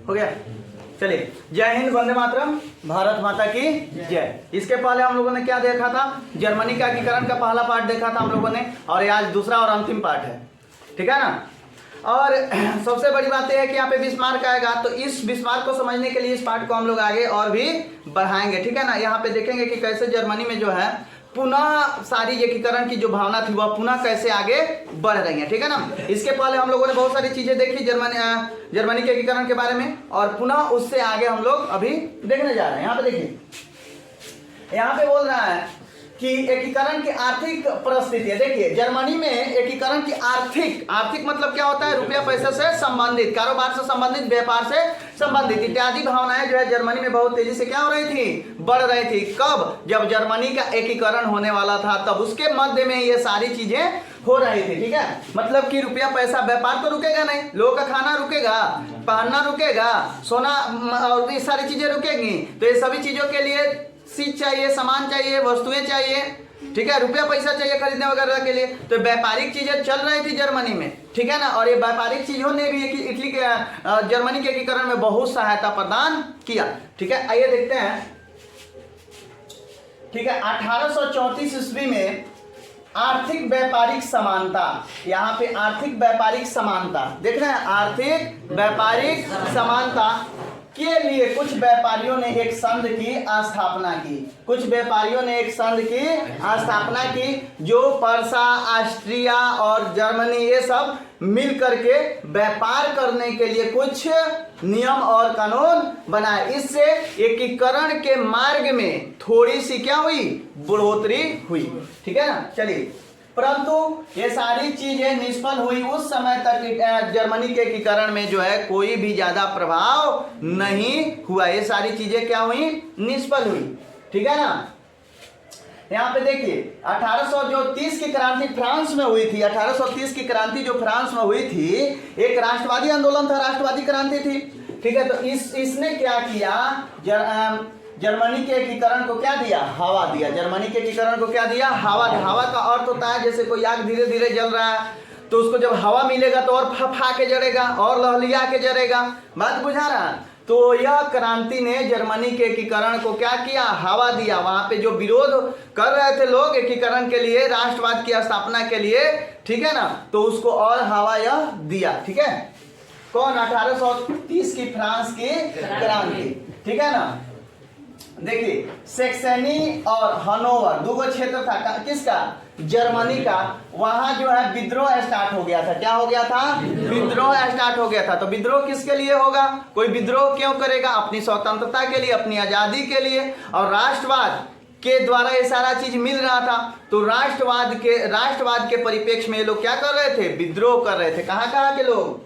हो गया। चलिए, जय हिंद, वंदे मातरम, भारत माता की जय। इसके पहले हम लोगों ने क्या देखा था? जर्मनी का एकीकरण का पहला पार्ट देखा था हम लोगों ने, और ये आज दूसरा और अंतिम पार्ट है, ठीक है ना। और सबसे बड़ी बात यह है कि यहाँ पे बिस्मार्क आएगा, तो इस बिस्मार्क को समझने के लिए इस पार्ट को हम लोग आगे और भी बढ़ाएंगे, ठीक है ना। यहाँ पे देखेंगे कि कैसे जर्मनी में जो है पुनः सारी एकीकरण की जो भावना थी वह पुनः कैसे आगे बढ़ रही है, ठीक है ना। इसके पहले हम लोगों ने बहुत सारी चीजें देखी जर्मनी के एकीकरण के बारे में, और पुनः उससे आगे हम लोग अभी देखने जा रहे हैं। यहाँ पे देखिए, यहाँ पे बोल रहा है कि एकीकरण की आर्थिक परिस्थिति। देखिए, जर्मनी में एकीकरण की आर्थिक मतलब क्या होता है? रुपया पैसे से संबंधित, कारोबार से संबंधित, व्यापार से संबंधित इत्यादि भावनाएं जो है जर्मनी में बहुत तेजी से क्या हो रही थी? बढ़ रही थी। कब? जब जर्मनी का एकीकरण होने वाला था, तब उसके मध्य में ये सारी चीजें हो रही थी, ठीक है। मतलब कि रुपया पैसा, व्यापार तो रुकेगा नहीं, लोगों का खाना रुकेगा, पहनना रुकेगा, सोना और ये सारी चीजें रुकेगी, तो ये सभी चीजों के लिए चीज चाहिए, सामान चाहिए, वस्तुएं चाहिए, ठीक है, रुपया पैसा चाहिए खरीदने वगैरह के लिए। तो व्यापारिक चीजें चल रही थी जर्मनी में, ठीक है ना। और ये व्यापारिक चीजों ने भी इटली के जर्मनी के एकीकरण में बहुत सहायता प्रदान किया, ठीक है। आइए देखते हैं, ठीक है। 1834 ईस्वी में आर्थिक व्यापारिक समानता, यहाँ पे आर्थिक व्यापारिक समानता देख रहे हैं, आर्थिक व्यापारिक समानता के लिए कुछ व्यापारियों ने एक संघ की स्थापना की। कुछ व्यापारियों ने एक संघ की स्थापना की, जो पर्सा, ऑस्ट्रिया और जर्मनी ये सब मिल करके व्यापार करने के लिए कुछ नियम और कानून बनाए। इससे एकीकरण के मार्ग में थोड़ी सी क्या हुई? बढ़ोतरी हुई, ठीक है ना। चलिए, परंतु ये सारी चीजें निष्फल हुई। उस समय तक जर्मनी के एकीकरण में जो है कोई भी ज्यादा प्रभाव नहीं हुआ। ये सारी चीजें क्या हुई? निष्फल हुई, ठीक है ना। यहाँ पे देखिए, 1830 की क्रांति फ्रांस में हुई थी। 1830 की क्रांति जो फ्रांस में हुई थी, एक राष्ट्रवादी आंदोलन था, राष्ट्रवादी क्रांति थी, ठीक है। तो इसने क्या किया? जर्मनी के एकीकरण को क्या दिया? हवा दिया। जर्मनी के एकीकरण को क्या दिया? हवा। हवा का अर्थ होता है जैसे कोई आग धीरे धीरे जल रहा है, तो उसको जब हवा मिलेगा तो और फफा के जलेगा और लहलिया के जलेगा। बात बुझा रहा है? तो यह क्रांति ने जर्मनी के एकीकरण को क्या किया? हवा दिया। वहां पे जो विरोध कर रहे थे लोग एकीकरण के लिए, राष्ट्रवाद की स्थापना के लिए, ठीक है ना, तो उसको और हवा यह दिया, ठीक है। कौन? 1830 की फ्रांस की क्रांति, ठीक है ना। देखिए, सेक्सनी और हनोवर दो क्षेत्र था, किसका? जर्मनी का। वहां जो है विद्रोह स्टार्ट हो गया था। क्या हो गया था? विद्रोह स्टार्ट हो गया था। तो विद्रोह किसके लिए होगा? कोई विद्रोह क्यों करेगा? अपनी स्वतंत्रता के लिए, अपनी आजादी के लिए, और राष्ट्रवाद के द्वारा ये सारा चीज मिल रहा था। तो राष्ट्रवाद के परिप्रेक्ष्य में ये लोग क्या कर रहे थे? विद्रोह कर रहे थे। कहाँ के लोग?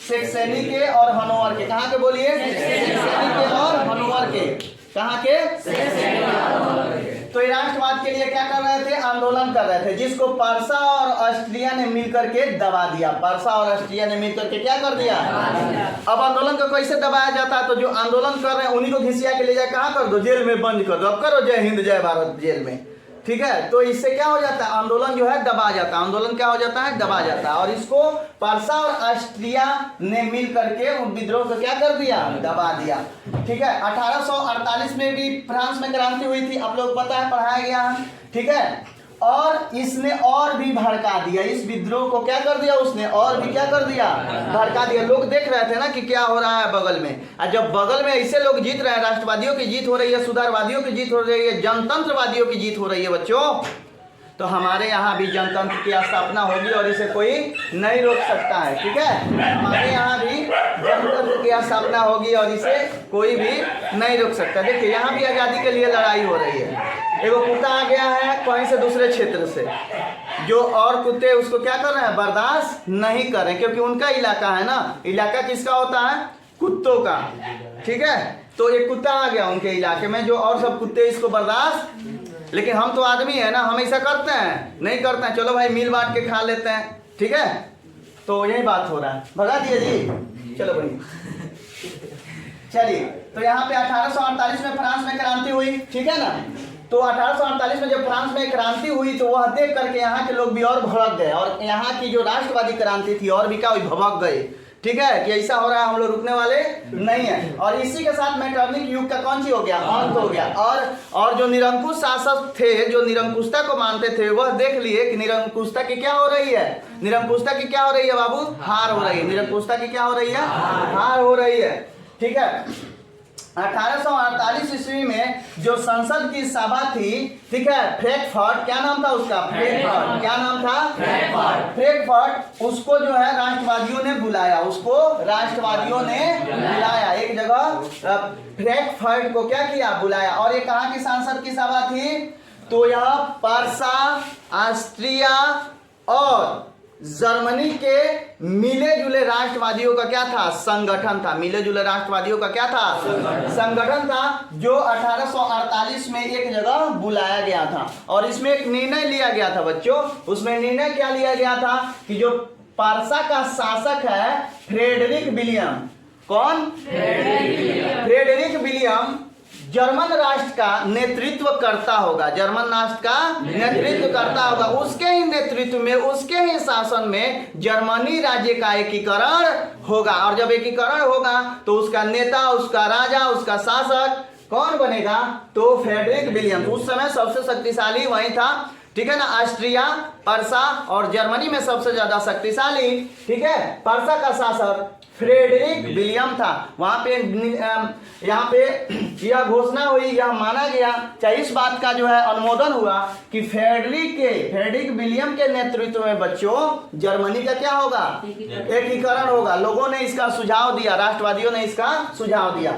सेक्सनी के और हनोवर के। कहाँ के बोलिए? सेक्सनी के और हनोवर के। कहाँ के? तो ये राष्ट्रवाद के लिए क्या कर रहे थे? आंदोलन कर रहे थे, जिसको पर्सा और ऑस्ट्रिया ने मिलकर के दबा दिया। पर्सा और ऑस्ट्रिया ने मिलकर के क्या कर दिया? अब आंदोलन को कैसे दबाया जाता है? तो जो आंदोलन कर रहे हैं उन्हीं को घिसिया के ले जाए कहाँ कर दो? जेल में बंद कर दो। अब करो जय हिंद जय भारत जेल में, ठीक है। तो इससे क्या हो जाता है? आंदोलन जो है दबा जाता है। आंदोलन क्या हो जाता है? दबा जाता है। और इसको पर्सा और ऑस्ट्रिया ने मिल करके विद्रोह को क्या कर दिया? दबा दिया, ठीक है। 1848 में भी फ्रांस में क्रांति हुई थी, आप लोग पता है, पढ़ाया गया है, ठीक है। और इसने और भी भड़का दिया। इस विद्रोह को क्या कर दिया? उसने और भी क्या कर दिया? भड़का दिया। लोग देख रहे थे ना कि क्या हो रहा है बगल में, और जब बगल में ऐसे लोग जीत रहे हैं, राष्ट्रवादियों की जीत हो रही है, सुधारवादियों की जीत हो रही है, जनतंत्रवादियों की जीत हो रही है बच्चों, तो हमारे यहाँ भी जनतंत्र की स्थापना होगी और इसे कोई नहीं रोक सकता है, ठीक है। हमारे यहाँ भी जनतंत्र की स्थापना होगी और इसे कोई भी नहीं रोक सकता। देखिए, यहाँ भी आज़ादी के लिए लड़ाई हो रही है। एगो कुत्ता आ गया है कहीं से दूसरे क्षेत्र से, जो और कुत्ते उसको क्या कर रहे हैं? बर्दाश्त नहीं कर रहे, क्योंकि उनका इलाका है ना। इलाका किसका होता है? कुत्तों का, ठीक है। तो एक कुत्ता आ गया उनके इलाके में, जो और सब कुत्ते इसको बर्दाश्त, लेकिन हम तो आदमी है ना, हम ऐसा करते हैं? नहीं करते हैं। चलो भाई मिल बांट के खा लेते हैं, ठीक है। तो यही बात हो रहा है। भगा दिए जी, चलो भाई। चलिए, तो यहाँ पे 1848 में फ्रांस में क्रांति हुई, ठीक है ना। तो 1848 में जब फ्रांस में क्रांति हुई तो वह देख करके यहाँ के लोग भी और भड़क गए, और यहाँ की जो राष्ट्रवादी क्रांति थी और भी क्या हुई? भड़क गए, ठीक है, कि ऐसा हो रहा है हम लोग रुकने वाले नहीं है। और इसी के साथ मैटरनिक युग का कौन सी हो गया, अंत हो गया। और जो निरंकुश शासक थे, जो निरंकुशता को मानते थे, वह देख लिए कि निरंकुशता की क्या हो रही है, निरंकुशता की क्या हो रही है बाबू, हार हो रही है। निरंकुशता की क्या हो रही है, हार हो रही है। ठीक है, 1848 ईस्वी में जो संसद की सभा थी, ठीक है, फ्रैंकफर्ट, क्या नाम था उसका, फ्रैंकफर्ट, क्या नाम था, फ्रैंकफर्ट, उसको जो है राष्ट्रवादियों ने बुलाया, उसको राष्ट्रवादियों ने बुलाया एक जगह, फ्रैंकफर्ट को क्या किया, बुलाया। और ये कहाँ की संसद की सभा थी, तो यह पर्सा, ऑस्ट्रिया और जर्मनी के मिले जुले राष्ट्रवादियों का क्या था, संगठन था। मिले जुले राष्ट्रवादियों का क्या था, संगठन था, जो 1848 में एक जगह बुलाया गया था। और इसमें एक निर्णय लिया गया था बच्चों। उसमें निर्णय क्या लिया गया था कि जो पर्सा का शासक है फ्रेडरिक विलियम, कौन, फ्रेडरिक विलियम जर्मन राष्ट्र का नेतृत्व करता होगा, जर्मन राष्ट्र का नेतृत्व करता होगा। उसके ही नेतृत्व में, उसके ही शासन में जर्मनी राज्य का एकीकरण होगा। और जब एकीकरण होगा तो उसका नेता, उसका राजा, उसका शासक कौन बनेगा, तो फ्रेडरिक विलियम। उस समय सबसे शक्तिशाली वही था, ठीक है ना, ऑस्ट्रिया, पर्सा और जर्मनी में सबसे ज्यादा शक्तिशाली, ठीक है, पर्सा का शासक फ्रेडरिक विलियम था। वहां पे यहाँ पे यह घोषणा हुई, यह माना गया, चाहे इस बात का जो है अनुमोदन हुआ कि फ्रेडरिक विलियम के नेतृत्व में बच्चों जर्मनी का क्या होगा, एकीकरण होगा। लोगों ने इसका सुझाव दिया, राष्ट्रवादियों ने इसका सुझाव दिया।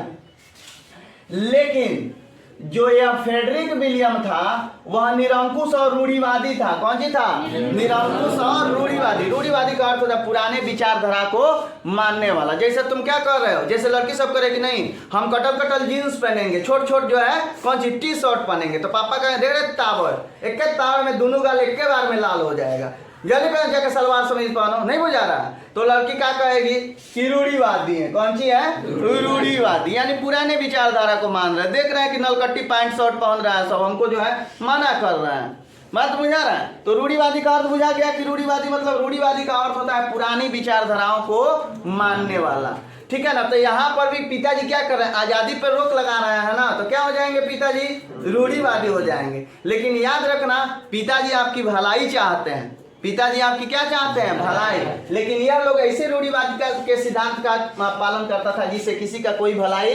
लेकिन जो यह फ्रेडरिक विलियम था वह निरंकुश और रूढ़िवादी था। कौन सी था, निरंकुश और रूढ़िवादी। रूढ़िवादी का अर्थ होता है पुराने विचारधारा को मानने वाला। जैसे तुम क्या कर रहे हो, जैसे लड़की सब करे कि नहीं हम कटल कटल जीन्स पहनेंगे, छोट छोट जो है कौन सी टी शर्ट पहनेंगे, तो पापा कहें दे रहे तावर, एक तावर में दोनों गाल एक बार में लाल हो जाएगा, जल्दी पहन जाकर सलवार समीज पहनो, नहीं बुझा रहा। तो लड़की क्या कहेगी कि रूढ़िवादी है। कौन सी है, रूढ़िवादी, यानी पुराने विचारधारा को मान रहे हैं। देख रहे हैं कि नलकट्टी पैंट शर्ट पहन रहा है, सब हमको जो है मना कर रहा है, बात बुझा रहा है। तो रूढ़िवादी का अर्थ बुझा गया कि रूढ़िवादी मतलब, रूढ़िवादी का अर्थ होता है पुरानी विचारधाराओं को मानने वाला, ठीक है ना। तो यहाँ पर भी पिताजी क्या कर रहे हैं, आजादी पर रोक लगा रहे हैं ना, तो क्या हो जाएंगे पिताजी, रूढ़िवादी हो जाएंगे। लेकिन याद रखना पिताजी आपकी भलाई चाहते हैं, पिताजी आपकी क्या चाहते हैं, भलाई। लेकिन यह लोग ऐसे रूढ़िवादी के सिद्धांत का पालन करता था जिससे किसी का कोई भलाई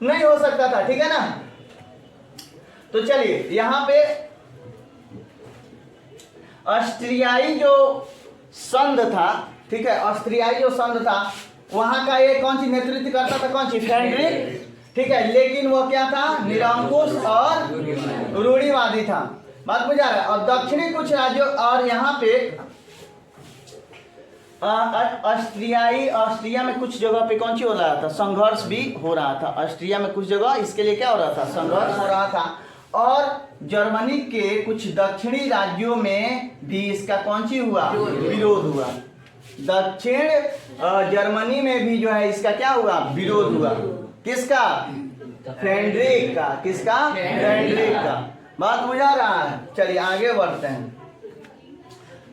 नहीं हो सकता था, ठीक है ना। तो चलिए यहाँ पे ऑस्ट्रियाई जो संघ था, ठीक है, ऑस्ट्रियाई जो संघ था वहां का ये कौन सी नेतृत्व करता था, कौन सी, फ्रेडरिक, ठीक है। लेकिन वो क्या था, निरंकुश और रूढ़िवादी था, बात बुझा रहा है। और दक्षिणी कुछ राज्यों, और यहाँ पे ऑस्ट्रिया में कुछ जगह पे कौन सी हो रहा था, संघर्ष भी हो रहा था। ऑस्ट्रिया में कुछ जगह इसके लिए क्या हो रहा था, संघर्ष हो रहा था। और जर्मनी के कुछ दक्षिणी राज्यों में भी इसका कौन सी हुआ, विरोध हुआ। दक्षिण जर्मनी में भी जो है इसका क्या हुआ, विरोध हुआ। किसका, फ्रेडरिक का, किसका, फ्रेडरिक का, बात बुझा रहा है। चलिए आगे बढ़ते हैं।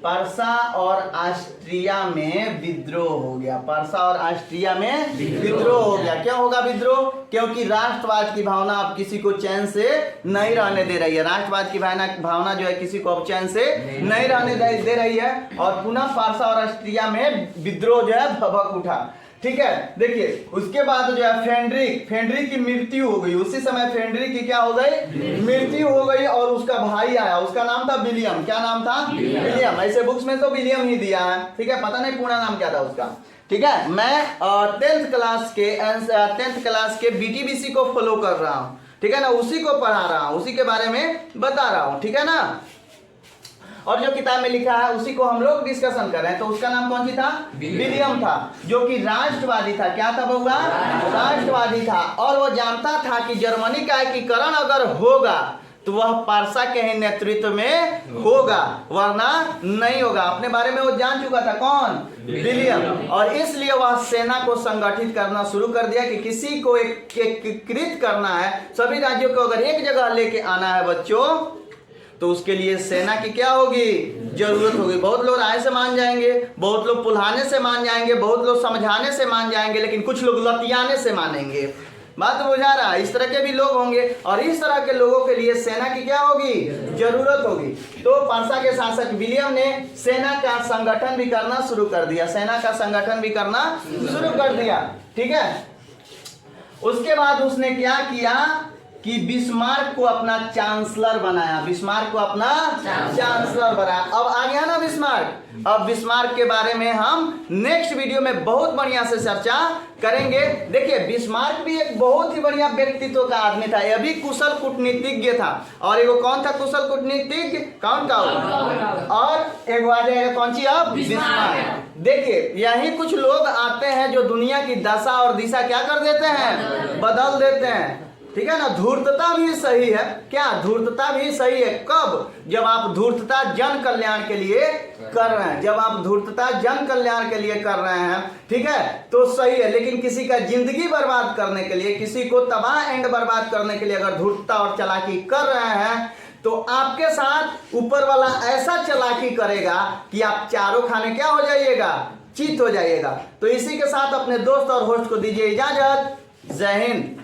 पर्सा और ऑस्ट्रिया में विद्रोह हो गया, पर्सा और ऑस्ट्रिया में विद्रोह हो गया। क्यों होगा विद्रोह, क्योंकि राष्ट्रवाद की भावना अब किसी को चैन से नहीं रहने दे रही है। राष्ट्रवाद की भावना जो है किसी को अब चैन से नहीं रहने दे रही है। और पुनः पर्सा और ऑस्ट्रिया में विद्रोह जो है भभक उठा, ठीक है। देखिए उसके बाद जो है फ्रेडरिक की मृत्यु हो गई। उसी समय फ्रेडरिक की क्या हो गई, मृत्यु हो गई। और उसका भाई आया, उसका नाम था विलियम। क्या नाम था, विलियम। ऐसे बुक्स में तो विलियम ही दिया है, ठीक है, पता नहीं पूरा नाम क्या था उसका, ठीक है। मैं 10th क्लास के BTBC को फॉलो कर रहा हूँ, ठीक है ना, उसी को पढ़ा रहा हूँ, उसी के बारे में बता रहा हूँ, ठीक है ना। और जो किताब में लिखा है उसी को हम लोग डिस्कशन कर रहे हैं। तो उसका नाम कौन सी था, विलियम था, जो कि राष्ट्रवादी था। क्या था बउआ, राष्ट्रवादी था। और वो जानता था कि जर्मनी का एकीकरण अगर होगा तो वह पर्सा के ही नेतृत्व में होगा, वरना नहीं होगा। अपने बारे में वो जान चुका था, कौन, विलियम। और इसलिए वह सेना को संगठित करना शुरू कर दिया कि किसी को एकीकृत करना है, सभी राज्यों को अगर एक जगह लेके आना है बच्चों, तो उसके लिए सेना की क्या होगी, जरूरत होगी। बहुत लोग राय से मान जाएंगे, बहुत लोग पुल्हाने से मान जाएंगे, बहुत लोग समझाने से मान जाएंगे, लेकिन कुछ लोग लतियाने से मानेंगे। बात बुझा रहा है? इस तरह के भी लोग होंगे, और इस तरह के लोगों के लिए सेना की क्या होगी, जरूरत होगी। तो पर्सा के शासक विलियम ने सेना का संगठन भी करना शुरू कर दिया, सेना का संगठन भी करना शुरू कर दिया, ठीक है। उसके बाद उसने क्या किया कि बिस्मार्क को अपना चांसलर बनाया, बिस्मार्क को अपना चांसलर बनाया। अब आ गया ना बिस्मार्क। अब बिस्मार्क के बारे में हम नेक्स्ट वीडियो में बहुत बढ़िया से चर्चा करेंगे। देखिए बिस्मार्क भी एक बहुत ही बढ़िया व्यक्तित्व का आदमी था, यह भी कुशल कूटनीतिज्ञ था। और एगो कौन था कुशल कूटनीतिज्ञ, कौन का, और एक आ जाएगा कौन सी, अब बिस्मार्क। देखिए यही कुछ लोग आते हैं जो दुनिया की दशा और दिशा क्या कर देते हैं, बदल देते हैं, ठीक है ना। धूर्तता भी सही है, क्या धूर्तता भी सही है, कब, जब आप धूर्तता जन कल्याण के लिए कर रहे हैं, जब आप धूर्तता जन कल्याण के लिए कर रहे हैं, ठीक है, तो सही है। लेकिन किसी का जिंदगी बर्बाद करने के लिए, किसी को तबाह एंड बर्बाद करने के लिए अगर धूर्तता और चालाकी कर रहे हैं, तो आपके साथ ऊपर वाला ऐसा चालाकी करेगा कि आप चारों खाने क्या हो जाइएगा, चित हो जाइएगा। तो इसी के साथ अपने दोस्त और होस्ट को दीजिए इजाजत। जय हिंद।